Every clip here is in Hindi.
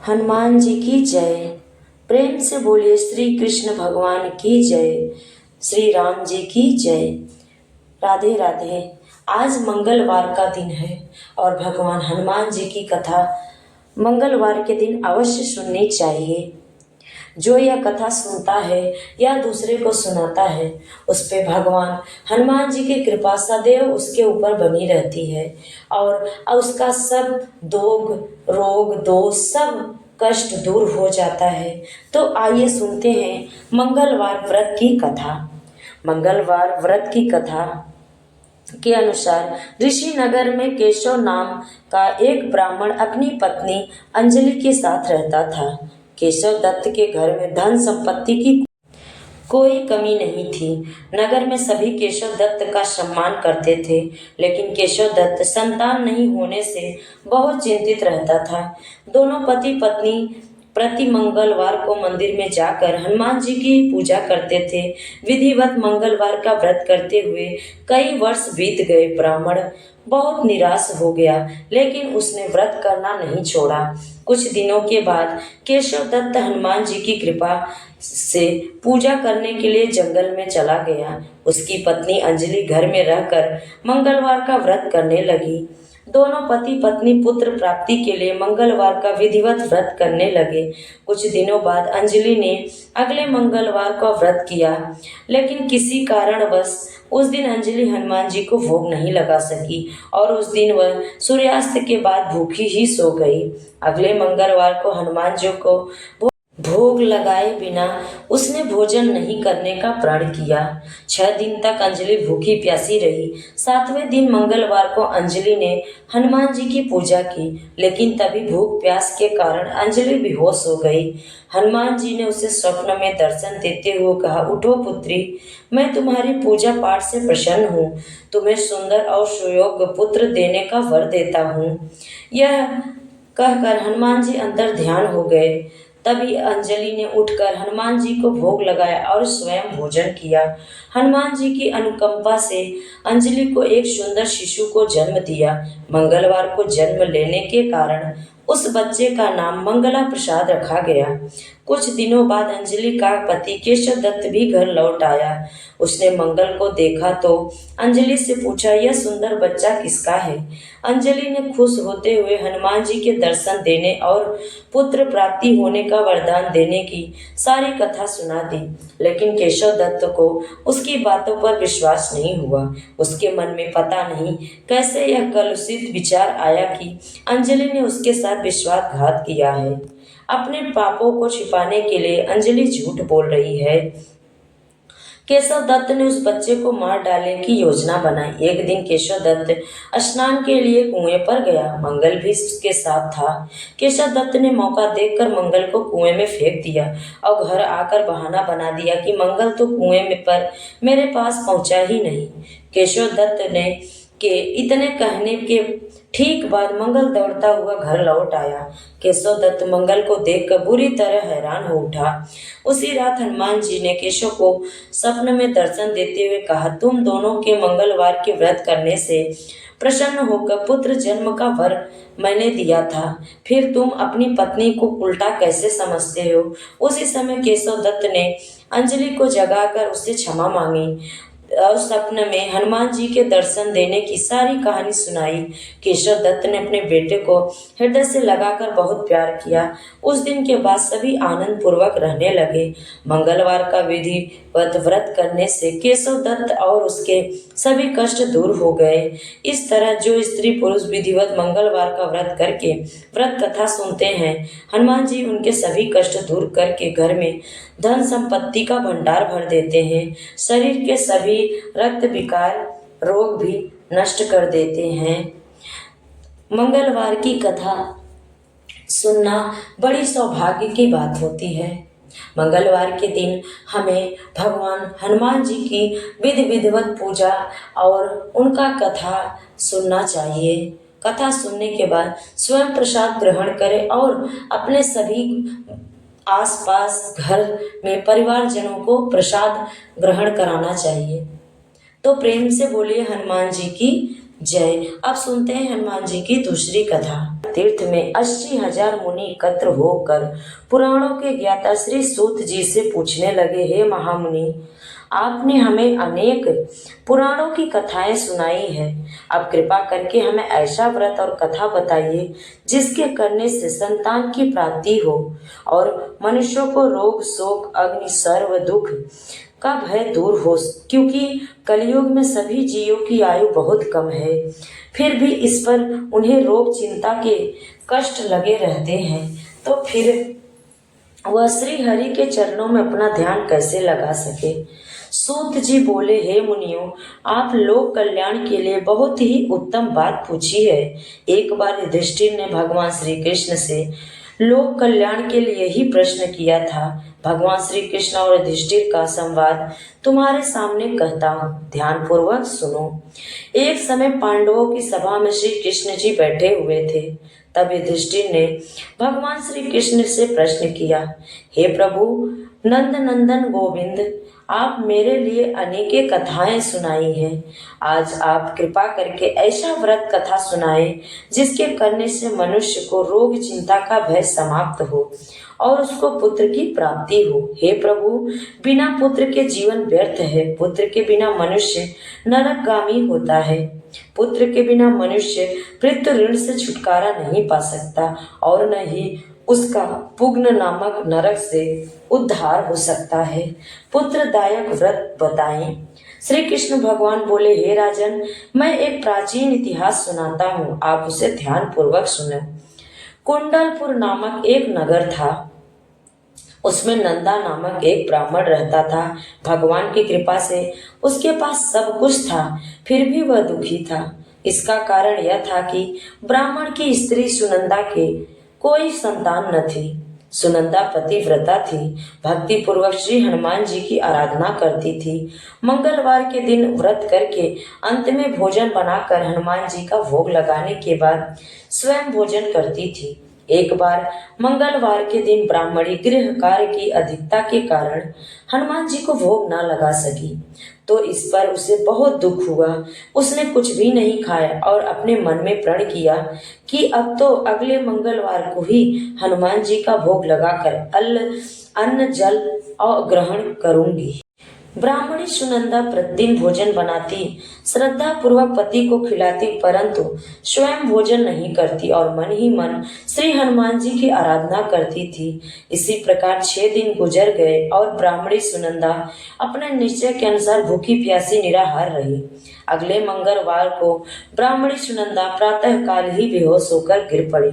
हनुमान जी की जय। प्रेम से बोलिए श्री कृष्ण भगवान की जय, श्री राम जी की जय। राधे राधे। आज मंगलवार का दिन है और भगवान हनुमान जी की कथा मंगलवार के दिन अवश्य सुननी चाहिए। जो यह कथा सुनता है या दूसरे को सुनाता है, उस पे भगवान हनुमान जी की कृपा सदैव उसके ऊपर बनी रहती है और उसका सब दोग रोग दोष सब कष्ट दूर हो जाता है। तो आइए सुनते हैं मंगलवार व्रत की कथा। मंगलवार व्रत की कथा के अनुसार ऋषि नगर में केशव नाम का एक ब्राह्मण अपनी पत्नी अंजलि के साथ रहता था। केशव दत्त के घर में धन संपत्ति की कोई कमी नहीं थी। नगर में सभी केशव दत्त का सम्मान करते थे, लेकिन केशव दत्त संतान नहीं होने से बहुत चिंतित रहता था। दोनों पति पत्नी प्रति मंगलवार को मंदिर में जाकर हनुमान जी की पूजा करते थे। विधिवत मंगलवार का व्रत करते हुए कई वर्ष बीत गए। ब्राह्मण बहुत निराश हो गया, लेकिन उसने व्रत करना नहीं छोड़ा। कुछ दिनों के बाद केशव दत्त हनुमान जी की कृपा से पूजा करने के लिए जंगल में चला गया। उसकी पत्नी अंजलि घर में रहकर मंगलवार का व्रत करने लगी। दोनों पति पत्नी पुत्र प्राप्ति के लिए मंगलवार का विधिवत व्रत करने लगे। कुछ दिनों बाद अंजलि ने अगले मंगलवार का व्रत किया, लेकिन किसी कारणवश उस दिन अंजलि हनुमान जी को भोग नहीं लगा सकी और उस दिन वह सूर्यास्त के बाद भूखी ही सो गई। अगले मंगलवार को हनुमान जी को भोग लगाए बिना उसने भोजन नहीं करने का प्रण किया। 6 दिन तक अंजलि भूखी प्यासी रही। 7वें दिन मंगलवार को अंजलि ने हनुमान जी की पूजा की, लेकिन तभी भूख प्यास के कारण अंजलि बेहोश हो गई। हनुमान जी ने उसे स्वप्न में दर्शन देते हुए कहा, उठो पुत्री, मैं तुम्हारी पूजा पाठ से प्रसन्न हूँ। तुम्हें सुंदर और सुयोग्य पुत्र देने का वर देता हूँ। यह कहकर हनुमान जी अंतर ध्यान हो गए। तभी अंजलि ने उठकर हनुमान जी को भोग लगाया और स्वयं भोजन किया। हनुमान जी की अनुकंपा से अंजलि को एक सुंदर शिशु को जन्म दिया। मंगलवार को जन्म लेने के कारण उस बच्चे का नाम मंगला प्रसाद रखा गया। कुछ दिनों बाद अंजलि का पति केशव दत्त भी घर लौट आया। उसने मंगल को देखा तो अंजलि से पूछा, यह सुंदर बच्चा किसका है? अंजलि ने खुश होते हुए हनुमान जी के दर्शन देने और पुत्र प्राप्ति होने का वरदान देने की सारी कथा सुना दी, लेकिन केशव दत्त को उसकी बातों पर विश्वास नहीं हुआ। उसके मन में पता नहीं कैसे यह कलुषित विचार आया कि अंजलि ने उसके साथ विश्वासघात किया है। अपने पापों को छिपाने के लिए अंजलि झूठ बोल रही है। केशव दत्त ने उस बच्चे को मार डालने की योजना बनाई। एक दिन केशव दत्त स्नान के लिए कुएं पर गया। मंगल भी उसके साथ था। केशव दत्त ने मौका देखकर मंगल को कुएं में फेंक दिया और घर आकर बहाना बना दिया कि मंगल तो कुएं में पर मेरे पास पहुंचा ही नहीं। केशव दत्त ने के इतने कहने के ठीक बाद मंगल दौड़ता हुआ घर लौट आया। केशव दत्त मंगल को देखकर बुरी तरह हैरान हो उठा। उसी रात हनुमान जी ने केशव को सपने में दर्शन देते हुए कहा, तुम दोनों के मंगलवार के व्रत करने से प्रसन्न होकर पुत्र जन्म का वर मैंने दिया था, फिर तुम अपनी पत्नी को उल्टा कैसे समझते हो? उसी समय केशव दत्त ने अंजलि को जगाकर उससे क्षमा मांगी और सपने में हनुमान जी के दर्शन देने की सारी कहानी सुनाई। केशव दत्त ने अपने बेटे को हृदय से लगाकर बहुत प्यार किया। उस दिन के बाद सभी आनंद पूर्वक रहने लगे। मंगलवार का विधिवत व्रत करने से केशव दत्त और उसके सभी कष्ट दूर हो गए। इस तरह जो स्त्री पुरुष विधिवत मंगलवार का व्रत करके व्रत कथा सुनते हैं, हनुमान जी उनके सभी कष्ट दूर करके घर में धन संपत्ति का भंडार भर देते हैं। शरीर के सभी रक्त विकार रोग भी नष्ट कर देते हैं। मंगलवार की कथा सुनना बड़ी सौभाग्य की बात होती है। मंगलवार के दिन हमें भगवान हनुमान जी की विधिवत पूजा और उनका कथा सुनना चाहिए। कथा सुनने के बाद स्वयं प्रसाद ग्रहण करें और अपने सभी आसपास घर में परिवारजनों को प्रसाद ग्रहण कराना चाहिए। तो प्रेम से बोलिए हनुमान जी की जय। अब सुनते हैं हनुमान जी की दूसरी कथा। तीर्थ में 80,000 मुनि एकत्र होकर पुराणों के ज्ञाता श्री सूत जी से पूछने लगे, हे महामुनि, आपने हमें अनेक पुराणों की कथाएं सुनाई है। अब कृपा करके हमें ऐसा व्रत और कथा बताइए जिसके करने से संतान की प्राप्ति हो और मनुष्यों को रोग शोक अग्नि सर्व दुख का भय दूर हो, क्योंकि कलयुग में सभी जीवों की आयु बहुत कम है, फिर भी इस पर उन्हें रोग चिंता के कष्ट लगे रहते हैं, तो फिर वह श्री हरि के चरणों में अपना ध्यान कैसे लगा सके। सूत जी बोले, हे मुनियों, आप लोक कल्याण के लिए बहुत ही उत्तम बात पूछी है। एक बार युधिष्ठिर ने भगवान श्री कृष्ण से लोक कल्याण के लिए ही प्रश्न किया था। भगवान श्री कृष्ण और युधिष्ठिर का संवाद तुम्हारे सामने कहता हूँ, ध्यान पूर्वक सुनो। एक समय पांडवों की सभा में श्री कृष्ण जी बैठे हुए थे। तब युधिष्ठिर ने भगवान श्री कृष्ण से प्रश्न किया, हे प्रभु नंद नंदन गोविंद, आप मेरे लिए अनेके कथाएं सुनाई हैं। आज आप कृपा करके ऐसा व्रत कथा सुनाए जिसके करने से मनुष्य को रोग चिंता का भय समाप्त हो और उसको पुत्र की प्राप्ति हो। हे प्रभु, बिना पुत्र के जीवन व्यर्थ है। पुत्र के बिना मनुष्य नरकगामी होता है। पुत्र के बिना मनुष्य पितृ ऋण से छुटकारा नहीं पा सकता और न ही उसका पुग्न नामक नरक से उद्धार हो सकता है। पुत्रदायक व्रत बताएं। श्री कृष्ण भगवान बोले, हे राजन, मैं एक प्राचीन इतिहास सुनाता हूँ, आप उसे ध्यान पूर्वक सुनो। कुंडलपुर नामक एक नगर था। उसमें नंदा नामक एक ब्राह्मण रहता था। भगवान की कृपा से उसके पास सब कुछ था, फिर भी वह दुखी था। इसका कारण यह था कि ब्राह्मण की स्त्री सुनंदा के कोई संतान न थी। सुनंदा पतिव्रता थी, भक्ति पूर्वक श्री हनुमान जी की आराधना करती थी। मंगलवार के दिन व्रत करके अंत में भोजन बनाकर हनुमान जी का भोग लगाने के बाद स्वयं भोजन करती थी। एक बार मंगलवार के दिन ब्राह्मणी गृह कार्य की अधिकता के कारण हनुमान जी को भोग न लगा सकी, तो इस पर उसे बहुत दुख हुआ। उसने कुछ भी नहीं खाया और अपने मन में प्रण किया कि अब तो अगले मंगलवार को ही हनुमान जी का भोग लगाकर अन्न जल और ग्रहण करूंगी। ब्राह्मणी सुनंदा प्रतिदिन भोजन बनाती, श्रद्धा पूर्वक पति को खिलाती, परंतु स्वयं भोजन नहीं करती और मन ही मन श्री हनुमान जी की आराधना करती थी। इसी प्रकार 6 दिन गुजर गए और ब्राह्मणी सुनंदा अपने निश्चय के अनुसार भूखी प्यासी निराहार रही। अगले मंगलवार को ब्राह्मणी सुनंदा प्रातः काल ही बेहोश होकर गिर पड़ी।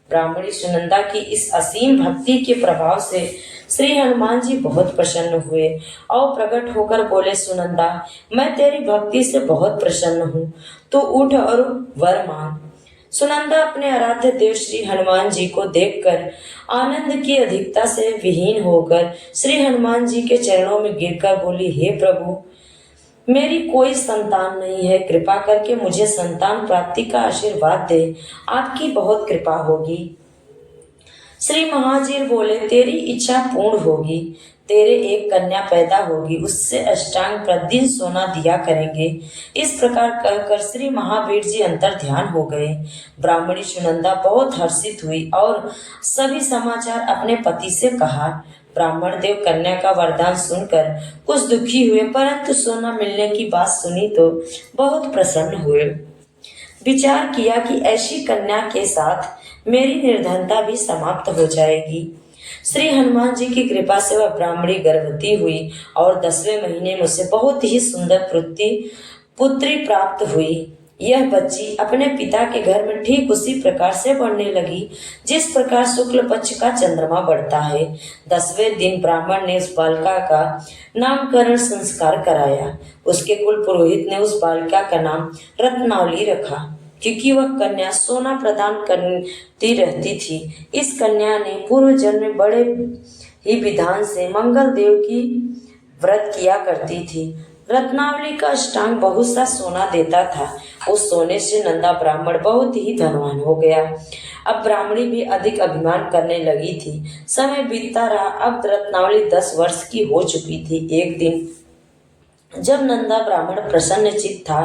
ब्राह्मणी सुनंदा की इस असीम भक्ति के प्रभाव से श्री हनुमान जी बहुत प्रसन्न हुए और प्रकट होकर बोले, सुनंदा, मैं तेरी भक्ति से बहुत प्रसन्न हूँ, तो उठ और वर मांग। सुनंदा अपने आराध्य देव श्री हनुमान जी को देखकर आनंद की अधिकता से विहीन होकर श्री हनुमान जी के चरणों में गिरकर बोली, हे प्रभु, मेरी कोई संतान नहीं है, कृपा करके मुझे संतान प्राप्ति का आशीर्वाद दे, आपकी बहुत कृपा होगी। श्री महावीर बोले, तेरी इच्छा पूर्ण होगी, तेरे एक कन्या पैदा होगी, उससे अष्टांग प्रतिदिन सोना दिया करेंगे। इस प्रकार कहकर श्री महावीर जी अंतर ध्यान हो गए। ब्राह्मणी सुनंदा बहुत हर्षित हुई और सभी समाचार अपने पति से कहा। ब्राह्मण देव कन्या का वरदान सुनकर कुछ दुखी हुए, परंतु सोना मिलने की बात सुनी तो बहुत प्रसन्न हुए। विचार किया कि ऐसी कन्या के साथ मेरी निर्धनता भी समाप्त हो जाएगी। श्री हनुमान जी की कृपा से वह ब्राह्मणी गर्भवती हुई और 10वें महीने में उसे बहुत ही सुंदर पुत्री प्राप्त हुई। यह बच्ची अपने पिता के घर में ठीक उसी प्रकार से बढ़ने लगी जिस प्रकार शुक्ल पक्ष का चंद्रमा बढ़ता है। 10वें दिन ब्राह्मण ने उस बालिका का नामकरण संस्कार कराया। उसके कुल पुरोहित ने उस बालिका का नाम रत्नावली रखा, क्योंकि वह कन्या सोना प्रदान करती रहती थी। इस कन्या ने पूर्व जन्म में बड़े ही विधान से मंगल देव की व्रत किया करती थी। रत्नावली का अष्टांग बहुत सा सोना देता था। उस सोने से नंदा ब्राह्मण बहुत ही धनवान हो गया। अब ब्राह्मणी भी अधिक अभिमान करने लगी थी। समय बीतता रहा। अब रत्नावली 10 वर्ष की हो चुकी थी। एक दिन जब नंदा ब्राह्मण प्रसन्नचित्त था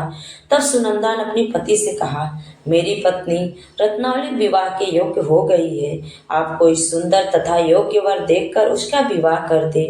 तब सुनंदा ने अपनी पति से कहा, मेरी पत्नी रत्नावली विवाह के योग्य हो गई है। आप कोई सुंदर तथा योग्य वर देखकर उसका विवाह कर दे।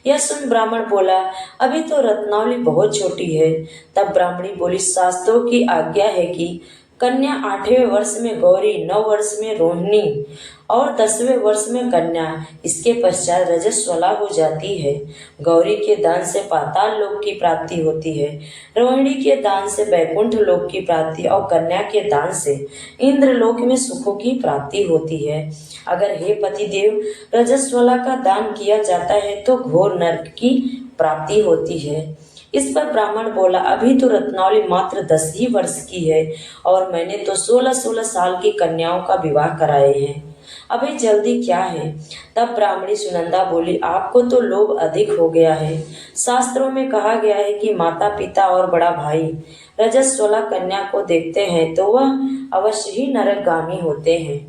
यह सुन ब्राह्मण बोला, अभी तो रत्नावली बहुत छोटी है। तब ब्राह्मणी बोली, शास्त्रों की आज्ञा है कि कन्या 8वें वर्ष में गौरी, 9 वर्ष में रोहिणी और 10वें वर्ष में कन्या, इसके पश्चात रजस्वला हो जाती है। गौरी के दान से पाताल लोक की प्राप्ति होती है, रोहिणी के दान से बैकुंठ लोक की प्राप्ति और कन्या के दान से इंद्र लोक में सुखों की प्राप्ति होती है। अगर हे पतिदेव रजस्वला का दान किया जाता है तो घोर नरक की प्राप्ति होती है। इस पर ब्राह्मण बोला, अभी तो रत्नावली मात्र 10 ही वर्ष की है और मैंने तो 16-16 साल की कन्याओं का विवाह कराए हैं, अभी जल्दी क्या है। तब ब्राह्मणी सुनंदा बोली, आपको तो लोभ अधिक हो गया है। शास्त्रों में कहा गया है कि माता पिता और बड़ा भाई रजस्वला कन्या को देखते हैं तो वह अवश्य ही नरकगामी होते हैं।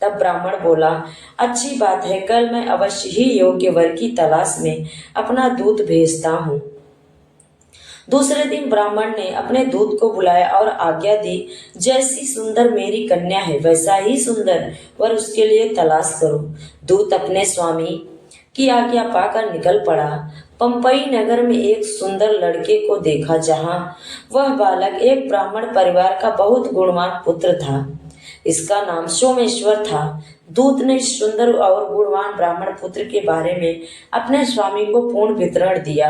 तब ब्राह्मण बोला, अच्छी बात है, कल मैं अवश्य ही योग्य वर की तलाश में अपना दूत भेजता हूँ। दूसरे दिन ब्राह्मण ने अपने दूत को बुलाया और आज्ञा दी, जैसी सुंदर मेरी कन्या है वैसा ही सुंदर वर उसके लिए तलाश करो। दूत अपने स्वामी की आज्ञा पाकर निकल पड़ा। पंपई नगर में एक सुंदर लड़के को देखा, जहां वह बालक एक ब्राह्मण परिवार का बहुत गुणवान पुत्र था। इसका नाम सोमेश्वर था। दूत ने इस सुंदर और गुणवान ब्राह्मण पुत्र के बारे में अपने स्वामी को पूर्ण विवरण दिया।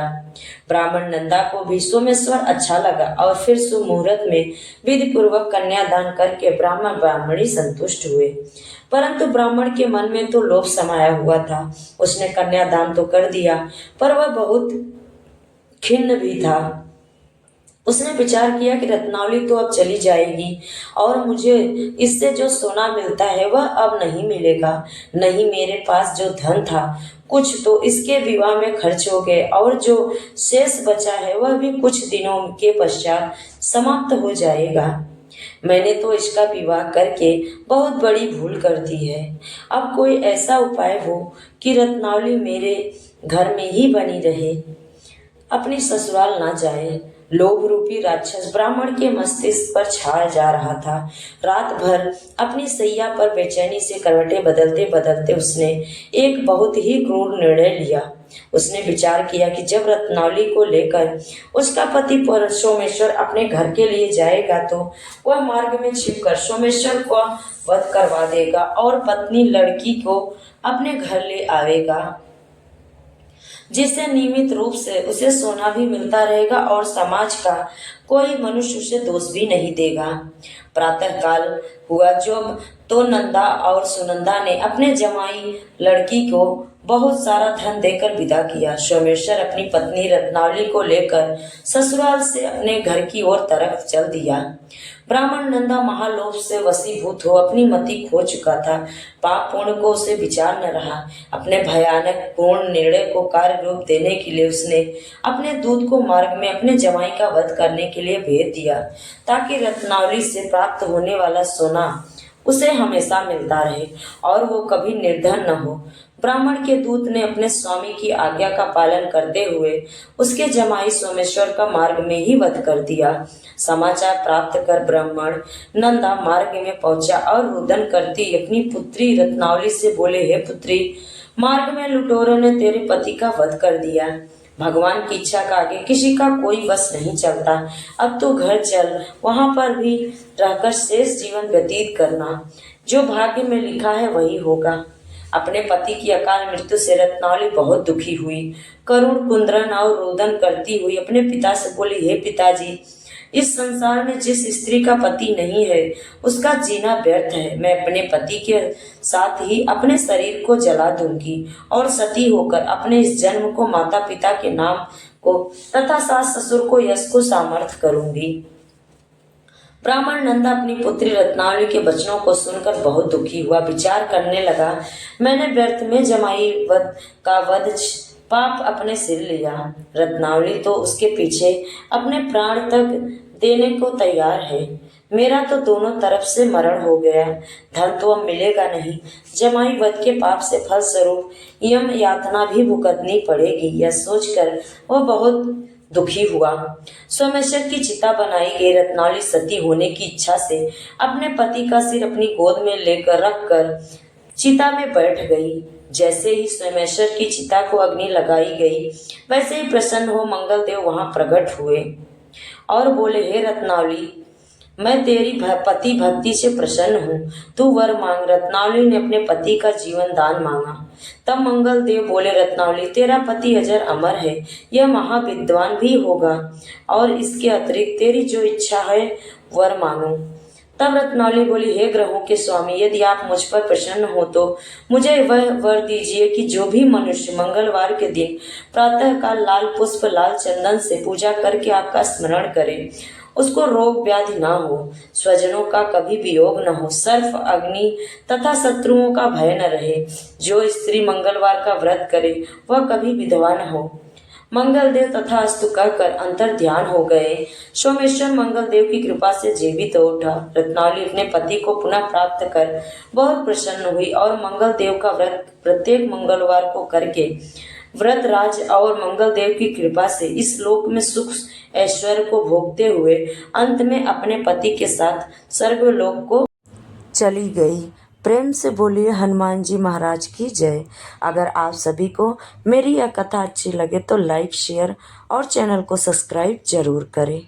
ब्राह्मण नंदा को भी सोमेश्वर अच्छा लगा और फिर सुमुहूर्त में विधि पूर्वक कन्यादान करके ब्राह्मण ब्राह्मणी संतुष्ट हुए। परंतु ब्राह्मण के मन में तो लोभ समाया हुआ था। उसने कन्यादान तो कर दिया पर वह बहुत खिन्न भी था। उसने विचार किया कि रत्नावली तो अब चली जाएगी और मुझे इससे जो सोना मिलता है वह अब नहीं मिलेगा। नहीं, मेरे पास जो धन था कुछ तो इसके विवाह में खर्च हो गए और जो शेष बचा है वह भी कुछ दिनों के पश्चात समाप्त हो जाएगा। मैंने तो इसका विवाह करके बहुत बड़ी भूल कर दी है। अब कोई ऐसा उपाय हो कि रत्नावली मेरे घर में ही बनी रहे, अपनी ससुराल ना जाए। लोभ रूपी राक्षस ब्राह्मण के मस्तिष्क पर छाया जा रहा था। रात भर अपनी सैया पर बेचैनी से करवटें बदलते बदलते उसने एक बहुत ही क्रूर निर्णय लिया। उसने विचार किया कि जब रत्नावली को लेकर उसका पति सोमेश्वर अपने घर के लिए जाएगा तो वह मार्ग में छिपकर सोमेश्वर को वध करवा देगा और पत्नी लड़की को अपने घर ले आएगा, जिससे नियमित रूप से उसे सोना भी मिलता रहेगा और समाज का कोई मनुष्य उसे दोष भी नहीं देगा। प्रातः काल हुआ जब तो नंदा और सुनंदा ने अपने जमाई लड़की को बहुत सारा धन देकर विदा किया। सोमेश्वर अपनी पत्नी रत्नावली को लेकर ससुराल से अपने घर की ओर तरफ चल दिया। ब्राह्मण नंदा महालोभ से वशीभूत हो अपनी मति खो चुका था। पाप पुण्य को उसे विचार न रहा। अपने भयानक पूर्ण निर्णय को कार्य रूप देने के लिए उसने अपने दूत को मार्ग में अपने जमाई का वध करने के लिए भेज दिया, ताकि रत्नावली से प्राप्त होने वाला सोना उसे हमेशा मिलता रहे और वो कभी निर्धन न हो। ब्राह्मण के दूत ने अपने स्वामी की आज्ञा का पालन करते हुए उसके जमाई सोमेश्वर का मार्ग में ही वध कर दिया। समाचार प्राप्त कर ब्राह्मण नंदा मार्ग में पहुंचा और रुदन करती अपनी पुत्री रत्नावली से बोले, हे पुत्री, मार्ग में लुटेरों ने तेरे पति का वध कर दिया। भगवान की इच्छा का आगे किसी का कोई वश नहीं चलता। अब तो घर चल, वहां पर भी रहकर शेष जीवन व्यतीत करना। जो भाग्य में लिखा है वही होगा। अपने पति की अकाल मृत्यु से रत्नावली बहुत दुखी हुई। करुण कुंद्रन और रोदन करती हुई अपने पिता से बोली, हे पिताजी, इस संसार में जिस स्त्री का पति नहीं है उसका जीना व्यर्थ है। मैं अपने पति के साथ ही अपने शरीर को जला दूंगी और सती होकर अपने इस जन्म को माता पिता के नाम को तथा सास ससुर को यश को सामर्थ्य करूंगी। ब्राह्मण नंदा अपनी पुत्री रत्नावली के वचनों को सुनकर बहुत दुखी हुआ। विचार करने लगा, मैंने व्यर्थ में जमाई का वध पाप अपने सिर लिया। रत्नावली तो उसके पीछे अपने प्राण तक देने को तैयार है। मेरा तो दोनों तरफ से मरण हो गया। धन तो अब मिलेगा नहीं। जमाई वध के पाप से फलस्वरूप यम यातना भी भुगतनी पड़ेगी। यह सोचकर वह बहुत दुखी हुआ। सोमेश्वर की चिता बनाई गई रत्नावली सती होने की इच्छा से अपने पति का सिर अपनी गोद में लेकर रखकर चिता में बैठ गई। जैसे ही सोमेश्वर की चिता को अग्नि लगाई गई, वैसे ही प्रसन्न हो मंगल देव वहां प्रकट हुए और बोले, हे रत्नावली, मैं तेरी पति भक्ति से प्रसन्न हूँ, तू वर मांग। रत्नावली ने अपने पति का जीवन दान मांगा। तब मंगल देव बोले, रत्नावली, तेरा पति अजर अमर है, यह महाविद्वान भी होगा, और इसके अतिरिक्त तेरी जो इच्छा है वर मांगो। तब रत्नावली बोली, हे ग्रहों के स्वामी, यदि आप मुझ पर प्रसन्न हो तो मुझे वह वर दीजिए कि जो भी मनुष्य मंगलवार के दिन प्रातः काल लाल पुष्प लाल चंदन से पूजा करके आपका स्मरण करे, उसको रोग व्याधि ना हो, स्वजनों का कभी वियोग न हो, सर्प अग्नि तथा शत्रुओं का भय न रहे। जो स्त्री मंगलवार का व्रत करे वह कभी विधवा न हो। मंगल देव तथा अस्तु कहकर अंतर ध्यान हो गए। सोमेश्वर मंगल देव की कृपा से जीवित हो उठा। रत्नावली अपने पति को पुनः प्राप्त कर बहुत प्रसन्न हुई और मंगल देव का व्रत प्रत्येक मंगलवार को करके व्रत राज और मंगल देव की कृपा से इस लोक में सुख ऐश्वर्य को भोगते हुए अंत में अपने पति के साथ स्वर्गलोक को चली गई। प्रेम से बोलिए हनुमान जी महाराज की जय। अगर आप सभी को मेरी यह कथा अच्छी लगे तो लाइक, शेयर और चैनल को सब्सक्राइब जरूर करें।